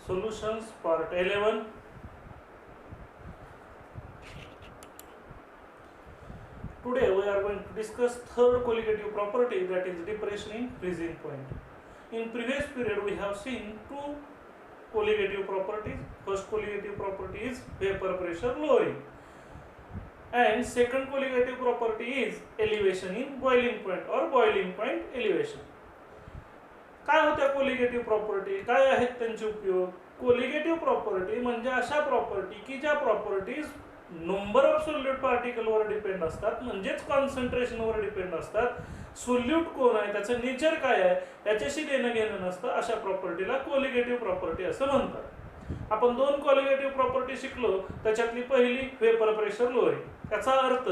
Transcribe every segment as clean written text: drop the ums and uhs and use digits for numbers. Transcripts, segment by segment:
Solutions part 11. Today we are going to discuss third colligative property, that is depression in freezing point. In previous period we have seen two colligative properties. First colligative property is vapor pressure lowering, and second colligative property is elevation in boiling point or boiling point elevation. काय होत्या colligative property, काय आहेत त्यांचे उपयोग? Colligative property म्हणजे अशा property की ज्या प्रॉपर्टीज नंबर ऑफ सोल्यूट पार्टिकलवर डिपेंड असतात, म्हणजेच कॉन्सन्ट्रेशनवर डिपेंड असतात. सोल्यूट कोण आहे, त्याचं नेचर काय आहे याच्याशी देणं घेणं नसतं, अशा प्रॉपर्टीला कोलिगेटिव्ह प्रॉपर्टी असं म्हणतात. आपण दोन कोलिगेटिव्ह प्रॉपर्टी शिकलो. त्याच्यातली पहिली वेपर प्रेशर लोअरिंग. त्याचा अर्थ,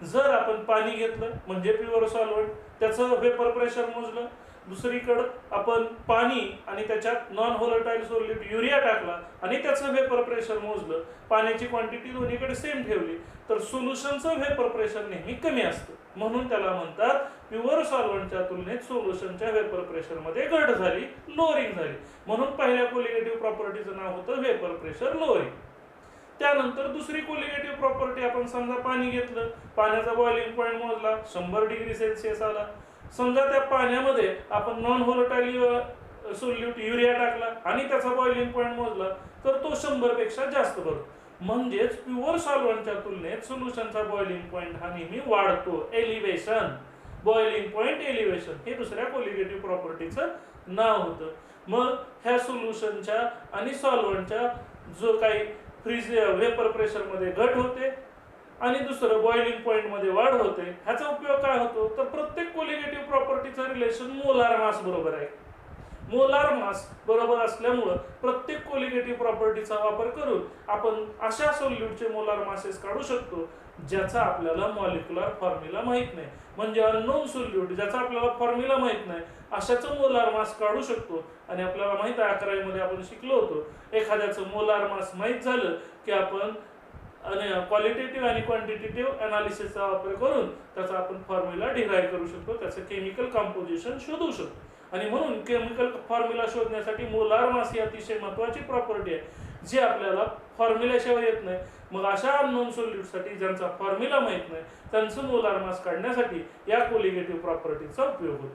जर आपण पाणी घेतलं म्हणजे प्युअर सॉल्व्हंट, त्याचं वेपर प्रेशर मोजलं, दुसरीकडे आपण पाणी आणि त्याच्यात नॉन व्होलेटाईल सोल्यूट युरिया टाकला आणि त्याचं वेपर प्रेशर मोजलं, पाण्याची क्वांटिटी दोन्हीकडे सेम ठेवली, तर सोल्युशनचं वेपर प्रेशर नेहमी कमी असतं. म्हणून त्याला म्हणतात प्युअर सॉल्व्हंटच्या तुलनेत सोल्युशनच्या वेपर प्रेशरमध्ये घट झाली, लोअरिंग झाली. म्हणून पहिल्या कोलिगेटिव्ह प्रॉपर्टीचं नाव होतं वेपर प्रेशर लोअरिंग. त्यानंतर दुसरी कोलिगेटिव्ह प्रॉपर्टी, आपण समजा पाणी घेतलं, पाण्याचा बॉइलिंग पॉईंट मोजला, 100 डिग्री सेल्सिअस आला. समजा त्या पाण्यामध्ये आपण नॉन व्होलेटाईल सोल्यूट युरिया टाकला आणि त्याचा बॉइलिंग पॉईंट मोजला, तर तो 100 पेक्षा जास्त भरतो. म्हणजेच प्युअर सॉल्व्हंटच्या तुलनेत सोल्युशनचा बॉइलिंग पॉईंट हा नेहमी वाढतो. एलिव्हेशन, बॉइलिंग पॉईंट एलिव्हेशन हे दुसऱ्या कोलिगेटिव्ह प्रॉपर्टीचं नाव होतं. मग ह्या सोल्युशनच्या आणि सॉल्व्हंटच्या जो काही फ्रीज वेपर प्रेशरमध्ये घट होते आणि दुसरं बॉइलिंग पॉईंट मध्ये वाढ होते. ह्याचा उपयोग काय होतो, तर प्रत्येक कोलिगेटिव्ह प्रॉपर्टीचं रिलेशन मोलार मास बरोबर आहे. मोलार मास बरोबर असल्यामुळं प्रत्येक कोलिगेटिव्ह प्रॉपर्टीचा वापर करून आपण अशा सोल्यूटचे मोलार मासेस काढू शकतो ज्याचा आपल्याला मॉलिक्युलर फॉर्म्युला माहित नाही. म्हणजे अननोन सोल्यूट ज्याचा आपल्याला फॉर्म्युला माहित नाही अशाचं मोलार मास काढू शकतो. आणि आपल्याला माहित आहे 11वी मध्ये आपण शिकलो होतो, एखाद्याचं मोलार मास माहित झालं की आपण आणि क्वालिटेटिव्ह आणि क्वांटिटेटिव्ह अनालिसिसचा वापर करून त्याचा आपण फॉर्म्युला डिराईव्ह करू शकतो, त्याचं केमिकल कंपोजिशन शोधू शकतो. आणि म्हणून केमिकल फॉर्म्युला शोधण्यासाठी मोलार मास ही अतिशय महत्त्वाची प्रॉपर्टी आहे जी आपल्याला फॉर्म्युल्याशिवाय येत नाही. मग अशा अननोन सोल्यूटसाठी ज्यांचा फॉर्म्युला माहित नाही त्यांचं मोलार मास काढण्यासाठी या कोलिगेटिव्ह प्रॉपर्टीचा उपयोग होतो.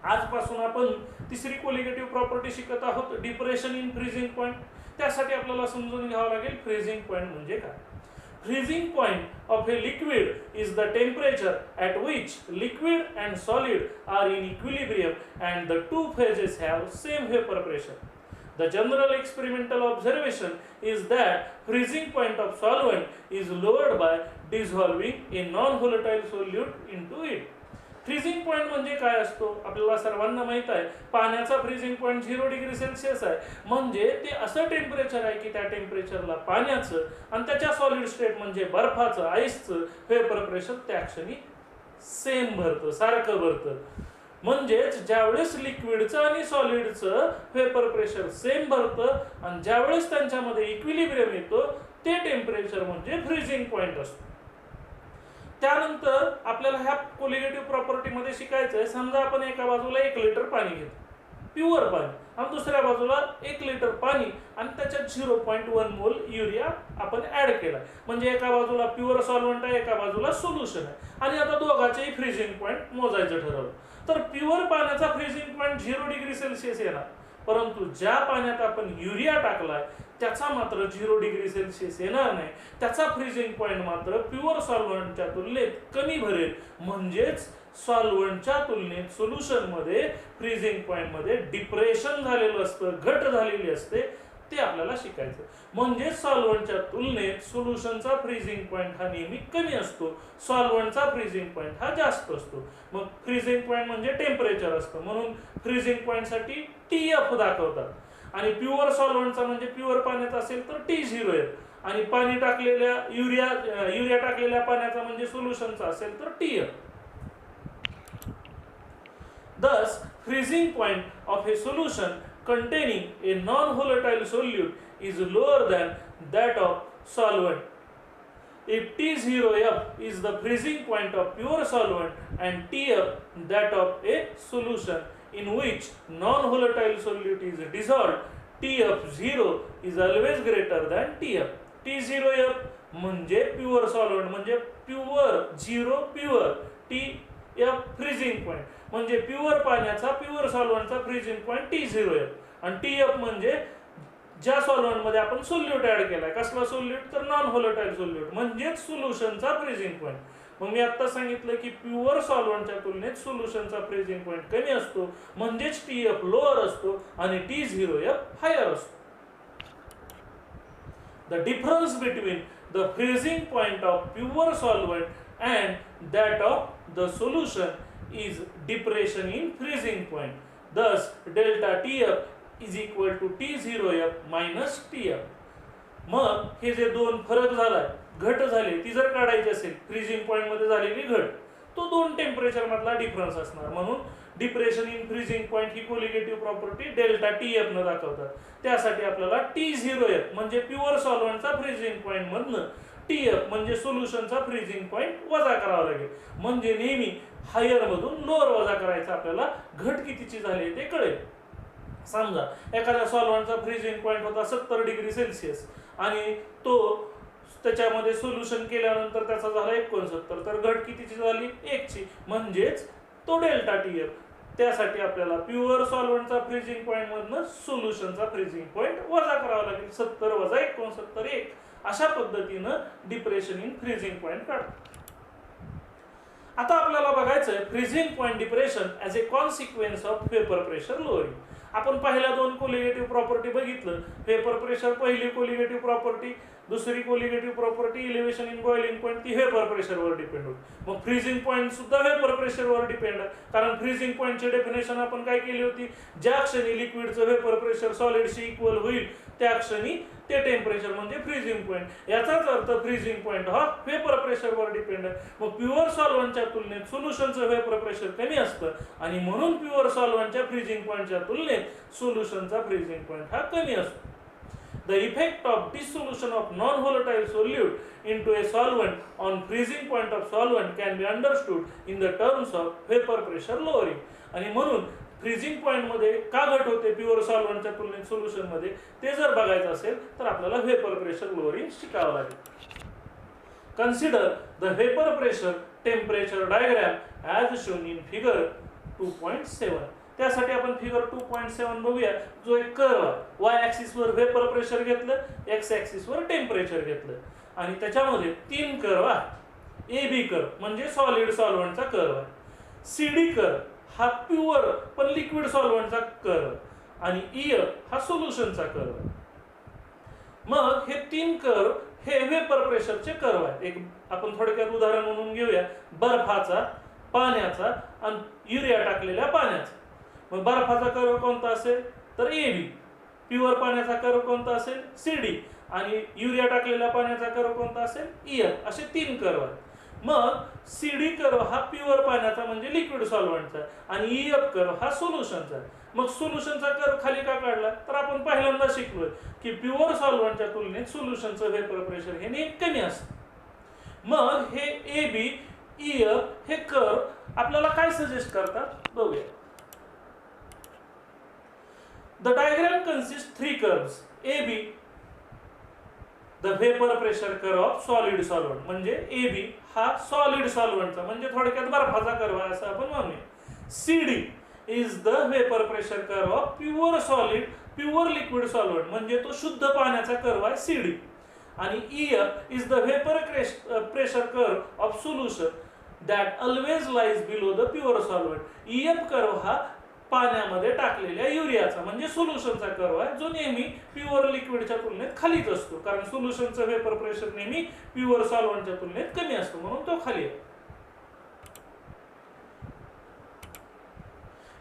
आजपासून आपण तिसरी कोलिगेटिव्ह प्रॉपर्टी शिकत आहोत, डिप्रेशन इन फ्रीजिंग पॉईंट. त्यासाठी आपल्याला समजून घ्यावं लागेल फ्रीजिंग पॉईंट म्हणजे काय. Freezing point of a liquid is the temperature at which liquid and solid are in equilibrium and the two phases have same vapor pressure. The general experimental observation is that freezing point of solvent is lowered by dissolving a non-volatile solute into it. Freezing point म्हणजे काय असतो आपल्याला सर्वांना माहित आहे. पाण्याचा freezing point 0 degree Celsius आहे. म्हणजे ते असं टेम्परेचर आहे की त्या टेम्परेचरला पाण्याचं आणि त्याच्या सॉलिड स्टेट म्हणजे बर्फाचं, आईसचं वेपर प्रेशर त्या क्षणी सेम भरतं, सारखं भरतं. म्हणजेच ज्यावेळेस लिक्विडचं आणि सॉलिडचं वेपर प्रेशर सेम भरतं आणि ज्यावेळेस त्यांच्यामध्ये इक्विलिब्रियम येतो ते टेम्परेचर म्हणजे फ्रीजिंग पॉईंट असतो. त्यानंतर आपल्याला ह्या कोलिगेटिव्ह प्रॉपर्टीमध्ये शिकायचं आहे. समजा आपण एका बाजूला 1 लिटर पाणी घेतो, प्युअर पाणी, आणि दुसऱ्या बाजूला 1 लिटर पाणी आणि त्याच्यात 0.1 मोल युरिया आपण ऍड केला. म्हणजे एका बाजूला प्युअर सॉल्व्हंट आहे, एका बाजूला सोल्युशन आहे. आणि आता दोघांचेही फ्रीजिंग पॉईंट मोजायचं ठरवलं. तर प्युअर पाण्याचा फ्रीजिंग पॉईंट 0 डिग्री सेल्सिअस येणार, परंतु ज्या पाण्यात आपण युरिया टाकलाय त्याचा मात्र 0 डिग्री सेल्सिअस येणार नाही. त्याचा फ्रीजिंग पॉईंट मात्र प्युअर सॉल्व्हंटच्या तुलनेत कमी भरेल. म्हणजेच सॉल्व्हंटच्या तुलनेत सोल्युशन मध्ये फ्रीजिंग पॉईंट मध्ये डिप्रेशन झालेलं असतं, घट झालेली असते, ते आपल्याला शिकायचं. म्हणजे सॉल्व्हंटच्या तुलनेत सोल्युशनचा फ्रीजिंग पॉईंट हा नेहमी कमी असतो, सॉल्व्हंटचा फ्रीजिंग पॉईंट हा जास्त असतो. मग फ्रीजिंग पॉईंट म्हणजे टेम्परेचर असतं, म्हणून फ्रीजिंग पॉईंट साठी TF दाखवतात. आणि प्युअर सॉल्व्हंटचा म्हणजे प्युअर पाण्याचा असेल तर T0 आहे. आणि पाणी टाकलेल्या युरिया टाकलेल्या पाण्याचा म्हणजे सोल्युशनचा असेल तर TF. Thus, freezing point of a solution containing a non-volatile solute is lower than that of solvent. If T0F is the freezing point of pure solvent and TF that of a solution in which non-volatile solute is dissolved, TF0 is always greater than TF. T0F म्हणजे pure solvent म्हणजे pure 0 pure, TF freezing point म्हणजे pure पाण्याचा pure सॉल्व्हंटचा freezing point T0F. आणि TF म्हणजे ज्या solvent मध्ये आपण solute add केलाय, कसला सोल्यूट तर नॉन व्होलेटाईल सोल्यूट म्हणजे सोल्युशनचा फ्रीजिंग पॉइंट. मग मी आता सांगितलं की प्युअर सॉल्व्हंटच्या तुलनेत सोल्युशनचा फ्रीजिंग पॉइंट कमी असतो म्हणजेच TF लोअर असतो आणि T0F हायर असतो. The difference between the freezing point of pure solvent and that of the solution is depression in freezing point. Thus delta TF is equal to T0F minus TF. मग हे जे दोन फरक झालाय, घट झाली, ती जर काढायची असेल फ्रीजिंग पॉइंट मध्ये झालेली घट, तो दोन टेम्परेचर मधला डिफरन्स असणार. म्हणून depression in freezing point he colligative property delta TF न दाखवतात. त्यासाठी आपल्याला T0F म्हणजे प्युअर सॉल्व्हंटचा फ्रीजिंग पॉइंट मधनं TF म्हणजे सोल्युशनचा फ्रीजिंग पॉइंट वजा करावा लागेल. म्हणजे नेहमी हायर मधून लोअर वजा करायचा, आपल्याला घट कितीची झाली ते कळेल. समजा एखाद्या सॉल्व्हंटचा फ्रीजिंग पॉइंट होता 70 डिग्री सेल्सिअस आणि तो त्याच्यामध्ये सोल्युशन केल्यानंतर त्याचा झाला 69, तर घट कितीची झाली 1 ची, म्हणजेच तो डेल्टा TF. त्यासाठी आपल्याला प्युअर सॉल्व्हंटचा फ्रीजिंग पॉइंट मधनं सोल्युशनचा फ्रीजिंग पॉइंट वजा करावा लागेल. 70 वजा 69 1. अशा पद्धतीनं डिप्रेशन इन फ्रीजिंग पॉइंट काढतो. आता आपल्याला बघायचंय freezing point depression as a consequence of vapour pressure lowering. आपण पहिल्या दोन कोलिगेटिव्ह प्रॉपर्टी बघितलं. वेपर प्रेशर पहिली कोलिगेटिव्ह प्रॉपर्टी, दुसरी colligative property elevation in boiling point, ती वेपर प्रेशरवर डिपेंड होते. मग फ्रीजिंग पॉइंट सुद्धा वेपर प्रेशरवर डिपेंड आहे. कारण फ्रीजिंग पॉइंटची डेफिनेशन आपण काय केली होती, ज्या क्षणी लिक्विडचं वेपर प्रेशर सॉलिडशी इक्वल होईल त्या क्षणी ते टेम्परेचर म्हणजे फ्रीजिंग पॉइंट. याचाच अर्थ फ्रीजिंग पॉइंट हा वेपर प्रेशरवर डिपेंड आहे. मग प्युअर सॉल्व्हंटच्या तुलनेत सोल्युशनचं वेपर प्रेशर कमी असतं आणि म्हणून प्युअर सॉल्व्हंटच्या फ्रीजिंग पॉइंटच्या तुलनेत सोल्युशनचा फ्रीजिंग पॉइंट हा कमी असतो. The effect of dissolution of non-volatile solute into a solvent on freezing point of solvent can be understood in the terms of vapor pressure lowering. आणि म्हणून फ्रीजिंग पॉइंट मध्ये का घट होते प्युअर सॉल्व्हंटच्या तुलनेत सोल्युशन मध्ये ते जर बघायचं असेल तर आपल्याला वेपर प्रेशर लोअरिंग शिकावं लागेल. Consider the vapour pressure temperature diagram as shown in figure 2.7. त्यासाठी आपण फिगर 2.7 बघूया, जो एक कर्व आहे. वाय ऍक्सिस वर वेपर प्रेशर घेतलं, एक्स ऍक्सिस वर टेम्परेचर घेतलं आणि त्याच्यामध्ये तीन कर्व आहे. AB कर्व म्हणजे सॉलिड सॉल्व्हंटचा कर्व आहे, CD कर्व हा प्युअर पण लिक्विड सॉल्व्हंटचा कर्व आणि EF हा सोल्युशनचा कर्व आहे. मग हे तीन कर्व हे वेपर प्रेशरचे कर्व आहेत. एक आपण थोडक्यात उदाहरण म्हणून घेऊया, बर्फाचा, पाण्याचा आणि युरिया टाकलेल्या पाण्याचा. मग बर्फाचा कर्व कोणता असेल तर AB, प्युअर पाण्याचा कर्व कोणता असेल CD आणि युरिया टाकलेल्या पाण्याचा कर्व कोणता असेल EF. असे तीन कर्व आहेत. मग CD कर्व हा प्युअर पाण्याचा म्हणजे लिक्विड सॉल्व्हंटचा आणि EF कर्व हा सोल्युशनचा. मग सोल्युशनचा कर्व खाली का काढला तर आपण पहिल्यांदा शिकलोय की प्युअर सॉल्व्हंटच्या तुलनेत सोल्युशनचं वेपर प्रेशर हे नेहमी कमी असतं. मग हे AB EF हे कर्व आपल्याला काय सजेस्ट करतात बघूया. The diagram consists 3 curves. AB, the vapor pressure curve of solid solvent. म्हणजे AB हा सॉलिड सॉल्व्हंटचा म्हणजे थोडक्यात बर्फाचा कर्व आहे असं आपण म्हणूया. CD is the vapor pressure curve of pure solid, pure liquid solvent म्हणजे तो शुद्ध पाण्याचा कर्व आहे CD. आणि EF is the vapor pressure curve of solution that always lies below the pure solvent. EF curve हा पाण्यामध्ये टाकलेल्या युरियाचा म्हणजे सोल्युशनचा कर्व आहे, जो नेहमी प्युअर लिक्विडच्या तुलनेत खालीच असतो. कारण सोल्युशनचं वेपर प्रेशर नेहमी प्युअर सॉल्व्हंटच्या तुलनेत कमी असतो म्हणून तो खाली आहे.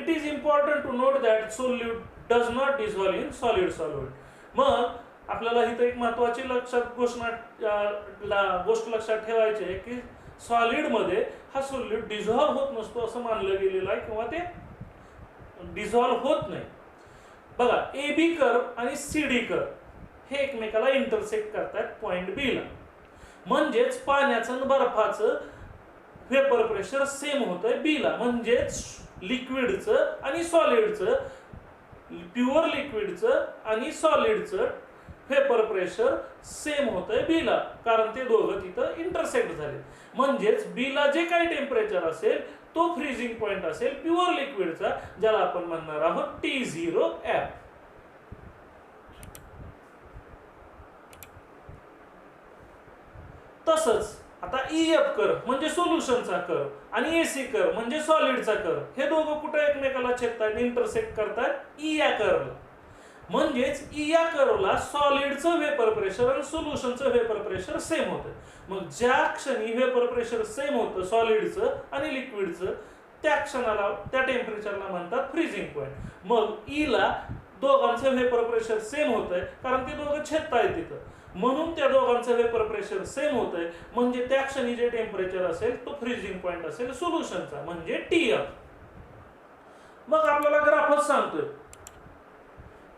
It is important to note that solute does not dissolve in solid solvent. मग आपल्याला इथं एक महत्वाची गोष्ट लक्षात ठेवायची आहे की सॉलिड मध्ये हा सोल्यूट डिझॉल्व होत नसतो असं मानलं गेलेलं आहे किंवा ते डिझॉल्व होत नाही. बघा AB कर्व आणि CD कर्व हे एकमेकाला इंटरसेक्ट करतात पॉइंट B ला. म्हणजेच पाण्याचं आणि बर्फाचं वेपर प्रेशर सेम होतंय B ला. म्हणजेच लिक्विडचं आणि सॉलिडचं प्युअर लिक्विडचं आणि सॉलिडचं व्हेपर प्रेशर सेम होतंय बी ला, कारण ते दोघं तिथं इंटरसेक्ट झाले. म्हणजेच बी ला जे काही टेम्परेचर असेल तो फ्रीजिंग पॉइंट असेल प्युअर लिक्विडचा, ज्याला आपण म्हणणार आहोत T0F. तसंच आता EF कर्व म्हणजे सोल्युशनचा कर्व आणि AC कर्व म्हणजे सॉलिडचा कर्व, हे दोघं कुठे एकमेकाला छेदतात, इंटरसेक्ट करतात या कर्वला. म्हणजेच या कर्वला सॉलिडचं व्हेपर प्रेशर आणि सोल्युशनचं व्हेपर प्रेशर सेम होतं. मग ज्या क्षणी व्हेपर प्रेशर सेम होतं सॉलिडचं आणि लिक्विडचं, त्या क्षणाला त्या टेम्परेचरला म्हणतात फ्रीजिंग पॉइंट. मग ला दोघांचं व्हेपर प्रेशर सेम होतंय, कारण ते दोघं छेदतायत तिथं, म्हणून त्या दोघांचं व्हेपर प्रेशर सेम होतंय. म्हणजे त्या क्षणी जे टेम्परेचर असेल तो फ्रीजिंग पॉइंट असेल सोल्युशनचा, म्हणजे TF. मग आपल्याला ग्राफच सांगतोय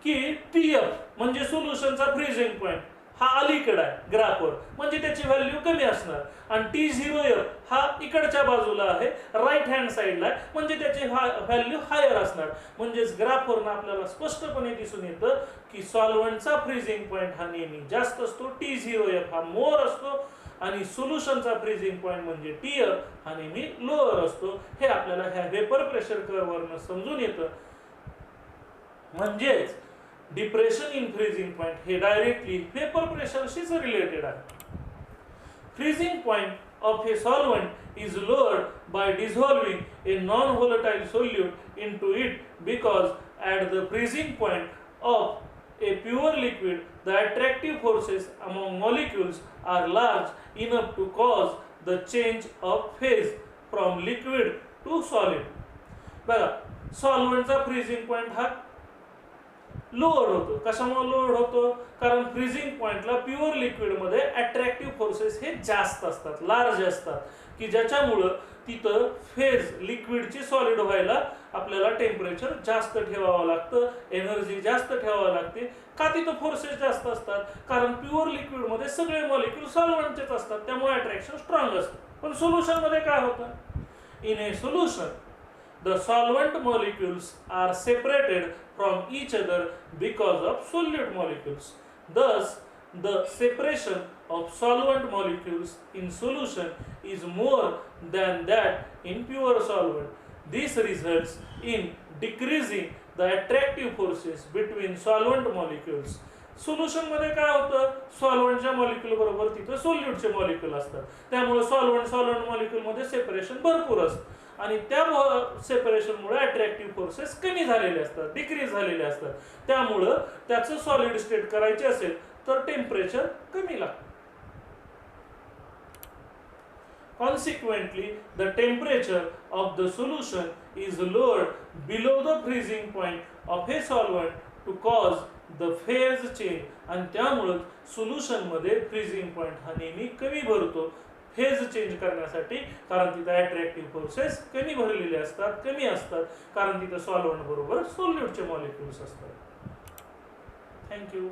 की TF म्हणजे सोल्युशनचा फ्रीजिंग पॉइंट हा अलीकडे आहे ग्राफवर, म्हणजे त्याची व्हॅल्यू कमी असणार, आणि T0F हा इकडच्या बाजूला आहे, राईट हँड साइडला आहे, म्हणजे त्याची व्हॅल्यू हायर असणार. म्हणजेच ग्राफवरून आपल्याला स्पष्टपणे दिसून येतं की सॉल्व्हंटचा फ्रीजिंग पॉइंट हा नेहमी जास्त असतो, T0F हा मोर असतो, आणि सोल्युशनचा फ्रीजिंग पॉइंट म्हणजे TF हा नेहमी लोअर असतो. हे आपल्याला ह्या व्हेपर प्रेशर कर्ववरून समजून येतं. म्हणजेच डिप्रेशन इन फ्रीजिंग पॉइंट हे डायरेक्टली व्हेपर प्रेशरशीच रिलेटेड आहे. Freezing point of a solvent is lowered by dissolving a non volatile solute into it, because at the freezing point of a pure liquid the attractive forces among molecules are large enough to cause the change of phase from liquid to solid. बघा, सॉल्व्हंटचा freezing point हा lower होतो. कशामुळे lower होतो? कारण freezing पॉइंटला pure लिक्विडमध्ये attractive forces हे जास्त असतात, लार्ज असतात, की ज्याच्यामुळं तिथं फेज लिक्विडची सॉलिड व्हायला आपल्याला टेम्परेचर जास्त ठेवावं लागतं, एनर्जी जास्त ठेवावं लागते. का तिथं फोर्सेस जास्त असतात? कारण प्युअर लिक्विडमध्ये सगळे मॉलिक्यूल सॉल्व्हंटचेच असतात, त्यामुळे अट्रॅक्शन स्ट्रॉंग असतं. पण सोल्युशनमध्ये काय होतं? In A solution the solvent molecules are separated from each other because of solute molecules. Thus, the separation of solvent molecules in solution is more than that in pure solvent. This results in decreasing the attractive forces between solvent molecules. Solution मध्ये काय होतं? सॉल्व्हंटच्या molecule बरोबर तिथे सोल्यूटचे molecule असतात, त्यामुळे solvent molecule मध्ये separation भरपूर असतं, आणि त्या सेपरेशनमुळे अट्रॅक्टिव्ह फोर्सेस कमी झालेले असतात, डिक्रीज झालेले असतात. त्यामुळं त्याचं सॉलिड स्टेट करायचे असेल तर टेम्परेचर कमी लागतं. Consequently, the temperature of the solution is lowered below the freezing point of a solvent to cause the phase change, आणि त्यामुळे सोल्युशन मध्ये फ्रीजिंग पॉइंट हा नेहमी कमी भरतो फेज चेंज करण्यासाठी, कारण तिथे अट्रॅक्टिव्ह फोर्सेस कमी भरलेले असतात, कमी असतात, कारण तिथे सॉल्व्हंट बरोबर सोल्यूटचे मॉलिक्युल्स असतात. थँक्यू.